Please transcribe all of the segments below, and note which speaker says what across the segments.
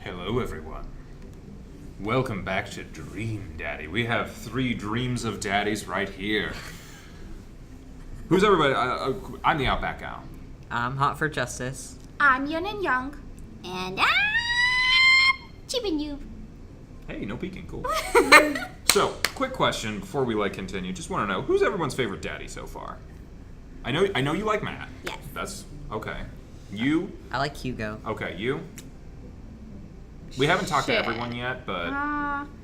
Speaker 1: Hello, everyone. Welcome back to Dream Daddy. We have 3 dreams of daddies right here. Who's everybody? I'm the OutbackAl.
Speaker 2: I'm Hot for Justice.
Speaker 3: I'm Yin&Jung. And I'm Cheapin'
Speaker 1: Hey, no peeking, cool. So, quick question before we continue. Just want to know, who's everyone's favorite daddy so far? I know you like Matt.
Speaker 3: Yes.
Speaker 1: That's okay. You?
Speaker 2: I like Hugo.
Speaker 1: Okay, you? We haven't talked to everyone yet, but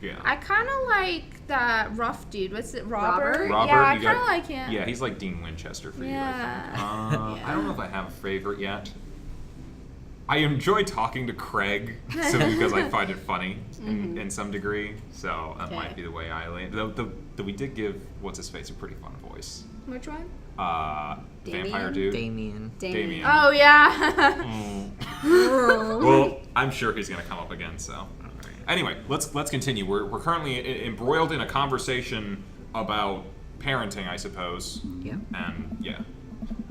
Speaker 1: yeah.
Speaker 4: I kind of like that rough dude. What's it, Robert?
Speaker 1: Robert,
Speaker 4: Yeah, I
Speaker 1: you
Speaker 4: kind of
Speaker 1: got-
Speaker 4: like him.
Speaker 1: Yeah, he's like Dean Winchester for you.
Speaker 4: Yeah.
Speaker 1: I think. I don't know if I have a favorite yet. I enjoy talking to Craig simply because I find it funny in some degree. So that might be the way I land. Though we did give what's his face a pretty fun voice.
Speaker 4: Which one?
Speaker 1: Vampire dude.
Speaker 2: Damien.
Speaker 1: Damien.
Speaker 4: Oh yeah.
Speaker 1: Well, I'm sure he's gonna come up again. So anyway, let's continue. We're currently embroiled in a conversation about parenting, I suppose.
Speaker 2: Yeah.
Speaker 1: And yeah,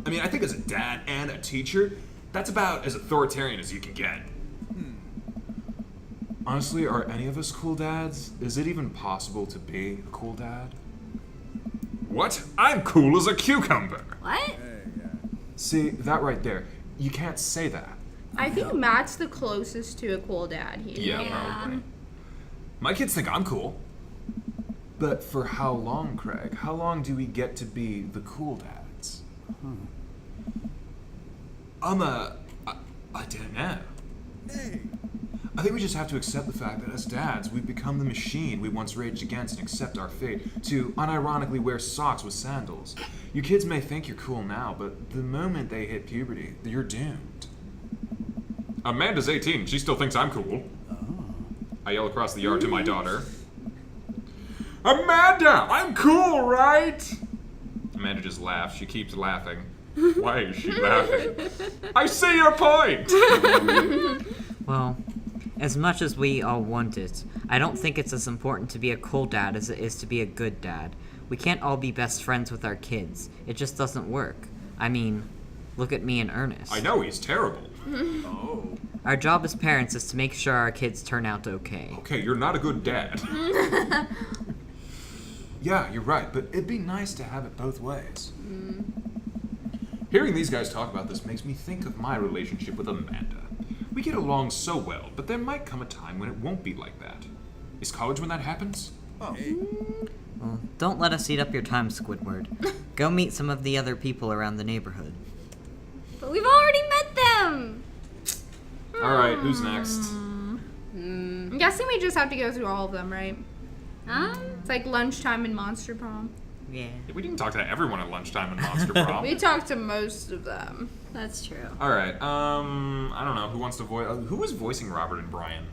Speaker 1: I mean, I think as a dad and a teacher, that's about as authoritarian as you can get. Honestly, are any of us cool dads? Is it even possible to be a cool dad? What? I'm cool as a cucumber.
Speaker 3: What?
Speaker 1: See, that right there. You can't say that.
Speaker 4: I think Matt's the closest to a cool dad here.
Speaker 1: Yeah, probably. My kids think I'm cool. But for how long, Craig? How long do we get to be the cool dads? I don't know. I think we just have to accept the fact that as dads, we've become the machine we once raged against and accept our fate to unironically wear socks with sandals. You kids may think you're cool now, but the moment they hit puberty, you're doomed. Amanda's 18. She still thinks I'm cool. I yell across the yard to my daughter. Amanda, I'm cool, right? Amanda just laughs. She keeps laughing. Why is she laughing? I see your point!
Speaker 2: Well, as much as we all want it, I don't think it's as important to be a cool dad as it is to be a good dad. We can't all be best friends with our kids. It just doesn't work. I mean, look at me and Ernest.
Speaker 1: I know, he's terrible.
Speaker 2: Our job as parents is to make sure our kids turn out okay.
Speaker 1: Okay, you're not a good dad. Yeah, you're right, but it'd be nice to have it both ways. Hearing these guys talk about this makes me think of my relationship with Amanda. We get along so well, but there might come a time when it won't be like that. Is college when that happens?
Speaker 2: Well, don't let us eat up your time, Squidward. Go meet some of the other people around the neighborhood.
Speaker 3: But we've already met them.
Speaker 1: Alright, who's next?
Speaker 4: I'm guessing we just have to go through all of them, right? It's like lunchtime in Monster Prom.
Speaker 2: Yeah.
Speaker 1: We didn't talk to everyone at lunchtime in Monster Prom.
Speaker 4: We talked to most of them.
Speaker 3: That's true.
Speaker 1: Alright, I don't know, who wants to voice... who was voicing Robert and Brian?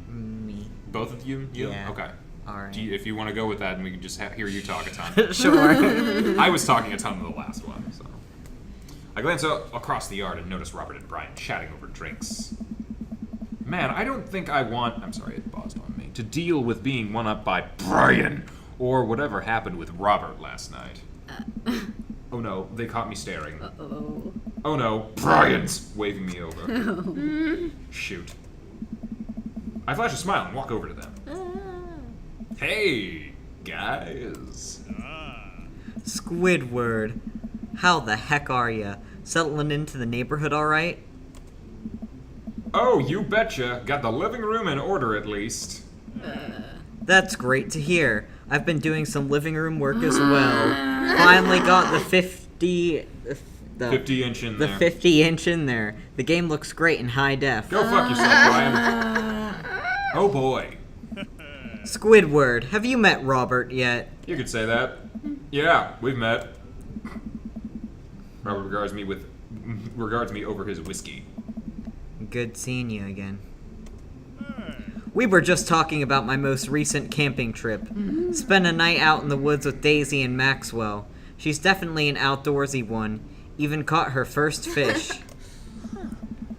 Speaker 2: Me.
Speaker 1: Both of you?
Speaker 2: Yeah.
Speaker 1: Okay.
Speaker 2: Alright.
Speaker 1: If you want to go with that, and we can just hear you talk a ton.
Speaker 2: Sure.
Speaker 1: I was talking a ton in the last one, so... I glance across the yard and notice Robert and Brian chatting over drinks. Man, I don't think I want... I'm sorry, it paused on me. To deal with being one-up by Brian, or whatever happened with Robert last night. Oh no, they caught me staring.
Speaker 3: Uh-oh.
Speaker 1: Oh no, Brian's waving me over. Shoot. I flash a smile and walk over to them. Hey, guys.
Speaker 2: Squidward, how the heck are ya? Settling into the neighborhood all right?
Speaker 1: Oh, you betcha. Got the living room in order at least.
Speaker 2: That's great to hear. I've been doing some living room work as well. Finally got the 50
Speaker 1: 50-inch in
Speaker 2: the
Speaker 1: there.
Speaker 2: 50-inch in there. The game looks great in high def.
Speaker 1: Go fuck yourself, Brian. Oh boy.
Speaker 2: Squidward, have you met Robert yet?
Speaker 1: You could say that. Yeah, we've met. Robert regards me over his whiskey.
Speaker 2: Good seeing you again. We were just talking about my most recent camping trip. Spent a night out in the woods with Daisy and Maxwell. She's definitely an outdoorsy one. Even caught her first fish.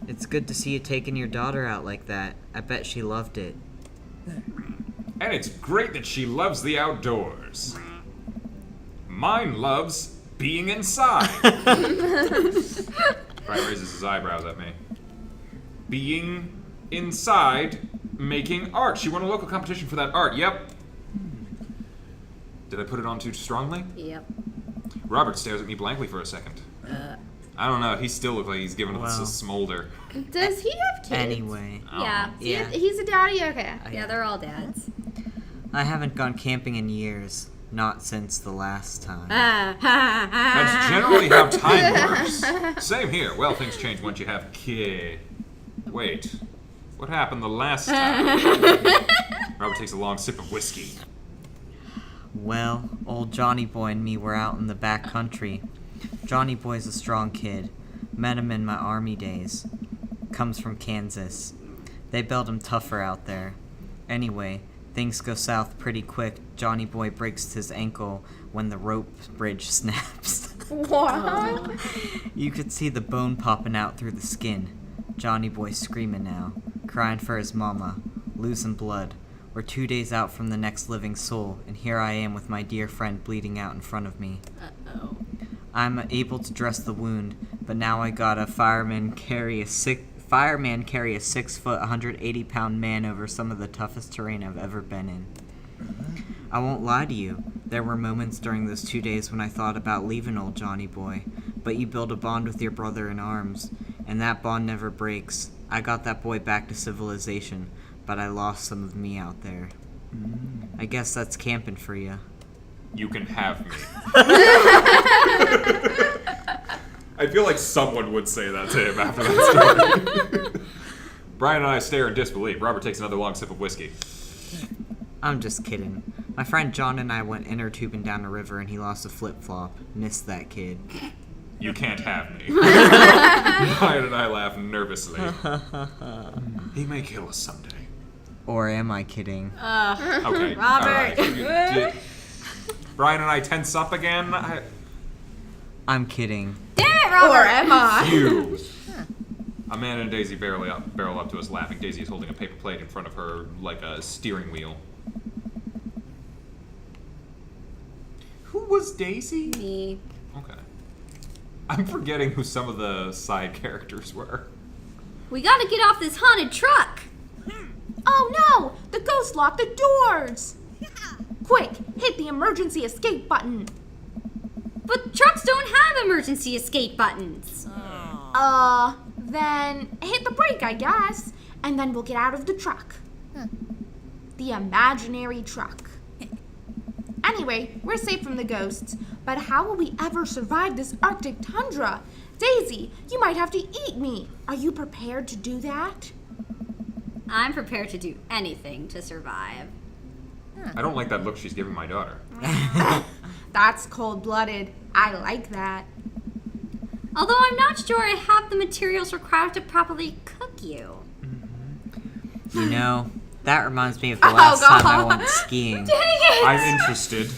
Speaker 2: It's good to see you taking your daughter out like that. I bet she loved it.
Speaker 1: And it's great that she loves the outdoors. Mine loves being inside. Brian raises his eyebrows at me. Being inside Making art. She won a local competition for that art. Yep. Did I put it on too strongly?
Speaker 3: Yep.
Speaker 1: Robert stares at me blankly for a second. I don't know. He still looks like he's giving us a smolder.
Speaker 4: Does he have kids?
Speaker 2: Anyway.
Speaker 3: Yeah.
Speaker 2: Yeah.
Speaker 4: He's a daddy? Okay.
Speaker 3: Yeah, they're all dads.
Speaker 2: I haven't gone camping in years. Not since the last time.
Speaker 1: That's generally how time works. Same here. Well, things change once you have kid. Wait. What happened the last time? Robert takes a long sip of whiskey.
Speaker 2: Well, old Johnny Boy and me were out in the back country. Johnny Boy's a strong kid. Met him in my army days. Comes from Kansas. They build him tougher out there. Anyway, things go south pretty quick. Johnny Boy breaks his ankle when the rope bridge snaps.
Speaker 4: What?
Speaker 2: You could see the bone popping out through the skin. Johnny Boy screaming now, crying for his mama, losing blood. We're 2 days out from the next living soul, and here I am with my dear friend bleeding out in front of me.
Speaker 3: Uh-oh.
Speaker 2: I'm able to dress the wound, but now I got a fireman carry a 6 foot, 180-pound man over some of the toughest terrain I've ever been in. I won't lie to you. There were moments during those 2 days when I thought about leaving old Johnny Boy, but you build a bond with your brother in arms, and that bond never breaks. I got that boy back to civilization, but I lost some of me out there. I guess that's camping for you.
Speaker 1: You can have me. I feel like someone would say that to him after that story. Brian and I stare in disbelief. Robert takes another long sip of whiskey.
Speaker 2: I'm just kidding. My friend John and I went inner tubing down a river and he lost a flip-flop. Missed that kid.
Speaker 1: You can't have me. Brian and I laugh nervously. He may kill us someday.
Speaker 2: Or am I kidding?
Speaker 1: Okay.
Speaker 3: Robert.
Speaker 1: All right. Brian and I tense up again.
Speaker 2: I'm kidding.
Speaker 3: Damn it, Robert!
Speaker 4: Or am I?
Speaker 1: You. Amanda and Daisy barrel up to us laughing. Daisy is holding a paper plate in front of her like a steering wheel. Who was Daisy?
Speaker 3: Me.
Speaker 1: Okay. I'm forgetting who some of the side characters were.
Speaker 3: We gotta get off this haunted truck!
Speaker 4: Oh no! The ghost locked the doors! Quick, hit the emergency escape button.
Speaker 3: But trucks don't have emergency escape buttons.
Speaker 4: Then hit the brake, I guess. And then we'll get out of the truck. The imaginary truck. Anyway, we're safe from the ghosts, but how will we ever survive this Arctic tundra? Daisy, you might have to eat me. Are you prepared to do that?
Speaker 3: I'm prepared to do anything to survive.
Speaker 1: I don't like that look she's giving my daughter.
Speaker 4: That's cold-blooded. I like that.
Speaker 3: Although I'm not sure I have the materials required to properly cook you.
Speaker 2: You know, that reminds me of the last time I went skiing.
Speaker 4: Dang it!
Speaker 1: I'm interested.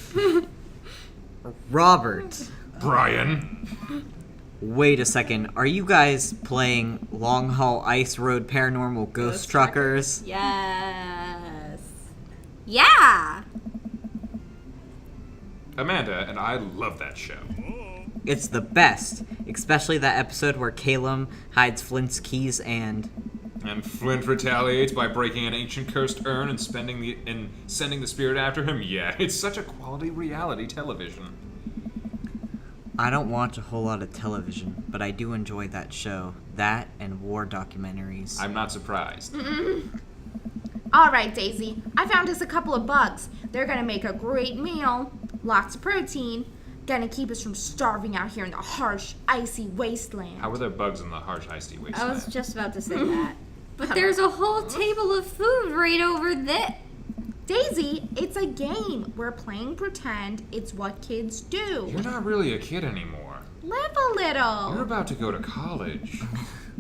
Speaker 2: Robert,
Speaker 1: Brian.
Speaker 2: wait a second. Are you guys playing Long Haul Ice Road Paranormal Ghost Truckers?
Speaker 3: Yes. Yeah!
Speaker 1: Amanda and I love that show.
Speaker 2: It's the best, especially that episode where Calum hides Flint's keys and
Speaker 1: Flint retaliates by breaking an ancient cursed urn and sending the spirit after him. Yeah, it's such a quality reality television.
Speaker 2: I don't watch a whole lot of television, but I do enjoy that show. That and war documentaries.
Speaker 1: I'm not surprised.
Speaker 4: All right, Daisy. I found us a couple of bugs. They're gonna make a great meal. Lots of protein. Gonna keep us from starving out here in the harsh, icy wasteland.
Speaker 1: How are there bugs in the harsh, icy wasteland?
Speaker 3: I was just about to say that. But there's a whole table of food right over there.
Speaker 4: Daisy, it's a game. We're playing pretend. It's what kids do.
Speaker 1: You're not really a kid anymore.
Speaker 4: Live a little.
Speaker 1: You're about to go to college.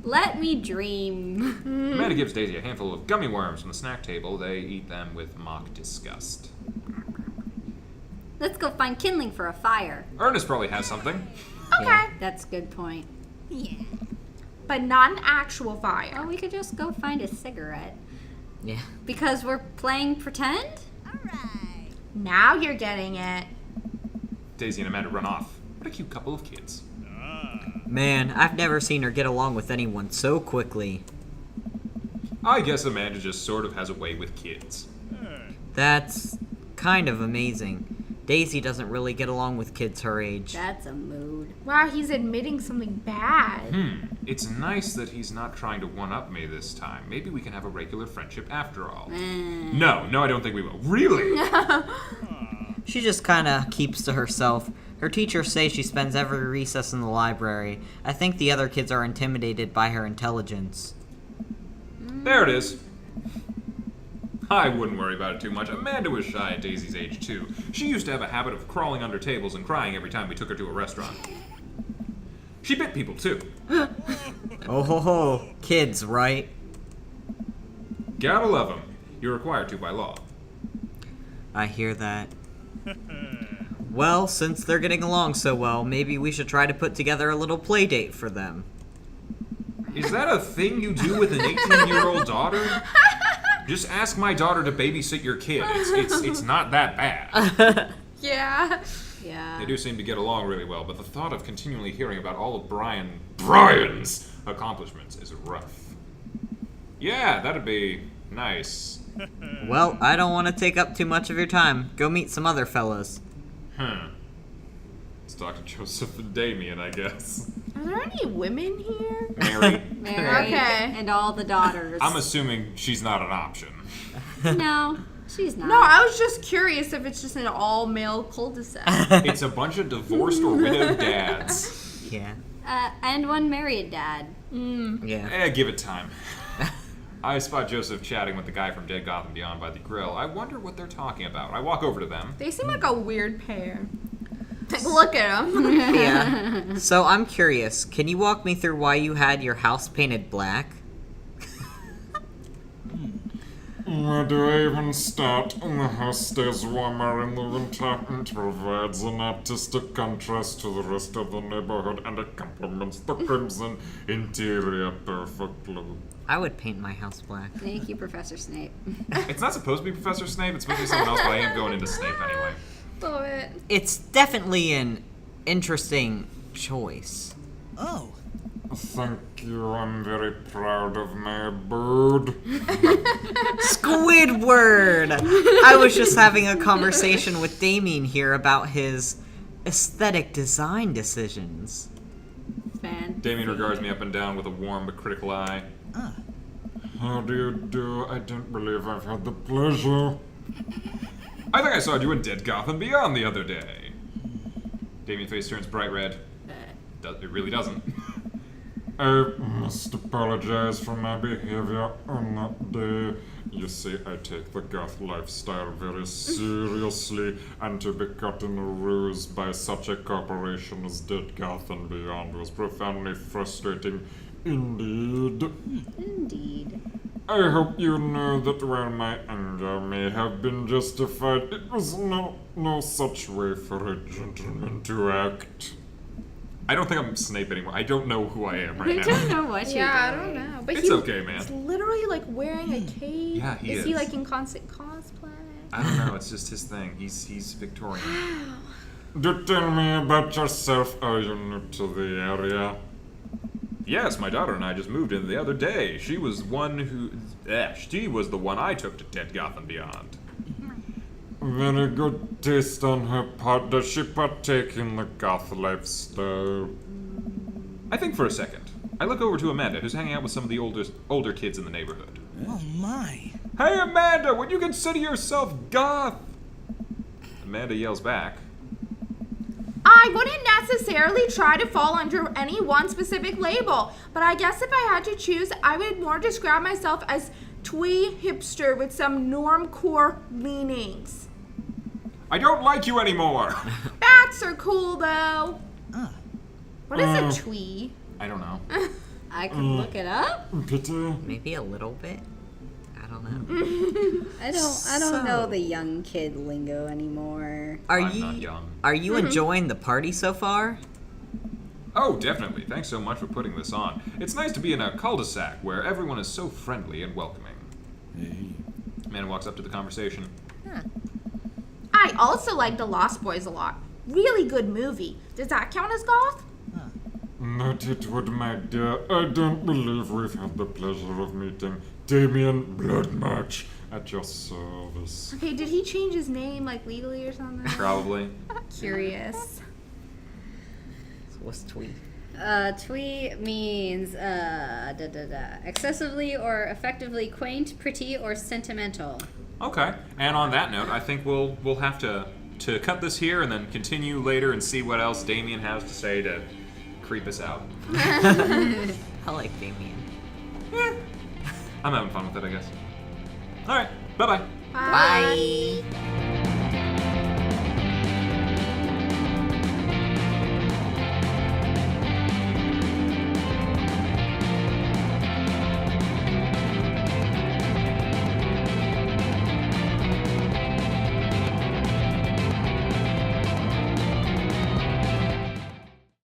Speaker 3: Let me dream.
Speaker 1: Amanda gives Daisy a handful of gummy worms from the snack table. They eat them with mock disgust.
Speaker 3: Let's go find kindling for a fire.
Speaker 1: Ernest probably has something.
Speaker 4: Okay.
Speaker 3: That's a good point.
Speaker 4: But not an actual fire.
Speaker 3: Or we could just go find a cigarette.
Speaker 2: Yeah.
Speaker 3: Because we're playing pretend?
Speaker 4: Now you're getting it.
Speaker 1: Daisy and Amanda run off. What a cute couple of kids.
Speaker 2: Man, I've never seen her get along with anyone so quickly.
Speaker 1: I guess Amanda just sort of has a way with kids.
Speaker 2: That's kind of amazing. Daisy doesn't really get along with kids her age.
Speaker 3: That's a mood.
Speaker 4: Wow, he's admitting something bad.
Speaker 1: It's nice that he's not trying to one-up me this time. Maybe we can have a regular friendship after all. No, I don't think we will. Really?
Speaker 2: She just kind of keeps to herself. Her teachers say she spends every recess in the library. I think the other kids are intimidated by her intelligence.
Speaker 1: There it is. I wouldn't worry about it too much. Amanda was shy at Daisy's age, too. She used to have a habit of crawling under tables and crying every time we took her to a restaurant. She bit people, too.
Speaker 2: Oh ho ho. Kids, right?
Speaker 1: Gotta love them. You're required to by law.
Speaker 2: I hear that. Well, since they're getting along so well, maybe we should try to put together a little play date for them.
Speaker 1: Is that a thing you do with an 18-year-old daughter? Just ask my daughter to babysit your kid. It's not that bad.
Speaker 4: Yeah.
Speaker 3: Yeah.
Speaker 1: They do seem to get along really well, but the thought of continually hearing about all of Brian's accomplishments is rough. Yeah, that'd be nice.
Speaker 2: Well, I don't want to take up too much of your time. Go meet some other fellas.
Speaker 1: It's Dr. Joseph and Damien, I guess.
Speaker 4: Are there any women here?
Speaker 1: Mary.
Speaker 3: Mary.
Speaker 4: Okay.
Speaker 3: And all the daughters.
Speaker 1: I'm assuming she's not an option.
Speaker 3: No, she's not.
Speaker 4: No, I was just curious if it's just an all-male cul-de-sac.
Speaker 1: It's a bunch of divorced or widowed dads.
Speaker 2: Yeah.
Speaker 3: And one married dad.
Speaker 2: Yeah.
Speaker 1: Give it time. I spot Joseph chatting with the guy from Dead Gotham Beyond by the grill. I wonder what they're talking about. I walk over to them.
Speaker 4: They seem like a weird pair. Look at them.
Speaker 2: Yeah. So I'm curious, can you walk me through why you had your house painted black?
Speaker 5: Where do I even start? The house stays warmer in the winter and provides an artistic contrast to the rest of the neighborhood, and it complements the crimson interior perfectly.
Speaker 2: I would paint my house black.
Speaker 3: Thank you, Professor Snape.
Speaker 1: It's not supposed to be Professor Snape. It's supposed to be someone else, but I am going into Snape anyway.
Speaker 4: Love it.
Speaker 2: It's definitely an interesting choice.
Speaker 6: Oh.
Speaker 5: Thank you, I'm very proud of my bird.
Speaker 2: Squidward! I was just having a conversation with Damien here about his aesthetic design decisions.
Speaker 3: Fan.
Speaker 1: Damien regards me up and down with a warm but critical eye.
Speaker 5: How do you do? I don't believe I've had the pleasure.
Speaker 1: I think I saw you in Dead Gotham Beyond the other day. Damien's face turns bright red. It really doesn't.
Speaker 5: I must apologize for my behavior on that day. You see, I take the goth lifestyle very seriously, and to be caught in a ruse by such a corporation as Dead Gotham Beyond was profoundly frustrating indeed.
Speaker 3: Indeed.
Speaker 5: I hope you know that while my anger may have been justified, it was no such way for a gentleman to act.
Speaker 1: I don't think I'm Snape anymore. I don't know who I am right
Speaker 3: I
Speaker 1: now.
Speaker 3: don't know what you're
Speaker 4: Yeah, I
Speaker 3: doing.
Speaker 4: don't know. But
Speaker 1: It's okay, man.
Speaker 4: He's literally like wearing a cape.
Speaker 1: Yeah, he
Speaker 4: Is he
Speaker 1: is.
Speaker 4: like in constant cosplay?
Speaker 1: I don't know. It's just his thing. He's Victorian.
Speaker 5: Do tell me about yourself. Are you new to the area?
Speaker 1: Yes, my daughter and I just moved in the other day. She was the one I took to Dead Gotham Beyond.
Speaker 5: Very good taste on her part. Does she partake in the goth lifestyle?
Speaker 1: I think for a second. I look over to Amanda, who's hanging out with some of the older kids in the neighborhood.
Speaker 6: Oh my.
Speaker 1: Hey, Amanda, would you consider yourself goth? Amanda yells back.
Speaker 4: I wouldn't necessarily try to fall under any one specific label, but I guess if I had to choose, I would more describe myself as twee hipster with some normcore leanings.
Speaker 1: I don't like you anymore.
Speaker 4: Bats are cool though. What is a twee?
Speaker 1: I don't know.
Speaker 3: I could look it up.
Speaker 5: Pity.
Speaker 2: Maybe a little bit. I don't know.
Speaker 3: I don't know the young kid lingo anymore.
Speaker 1: I'm not young.
Speaker 2: Are you enjoying the party so far?
Speaker 1: Oh, definitely. Thanks so much for putting this on. It's nice to be in a cul-de-sac where everyone is so friendly and welcoming. Amanda walks up to the conversation.
Speaker 4: I also like The Lost Boys a lot. Really good movie. Does that count as goth?
Speaker 5: Not it would, my dear. I don't believe we've had the pleasure of meeting Damien Bloodmatch at your service.
Speaker 4: Okay, did he change his name, like, legally or something?
Speaker 1: Probably.
Speaker 3: Curious.
Speaker 2: So what's twee?
Speaker 3: Twee means excessively or effectively quaint, pretty, or sentimental.
Speaker 1: Okay. And on that note, I think we'll have to cut this here and then continue later and see what else Damien has to say to creep us out.
Speaker 2: I like Damien.
Speaker 1: I'm having fun with it, I guess. All right. Bye-bye.
Speaker 2: Bye.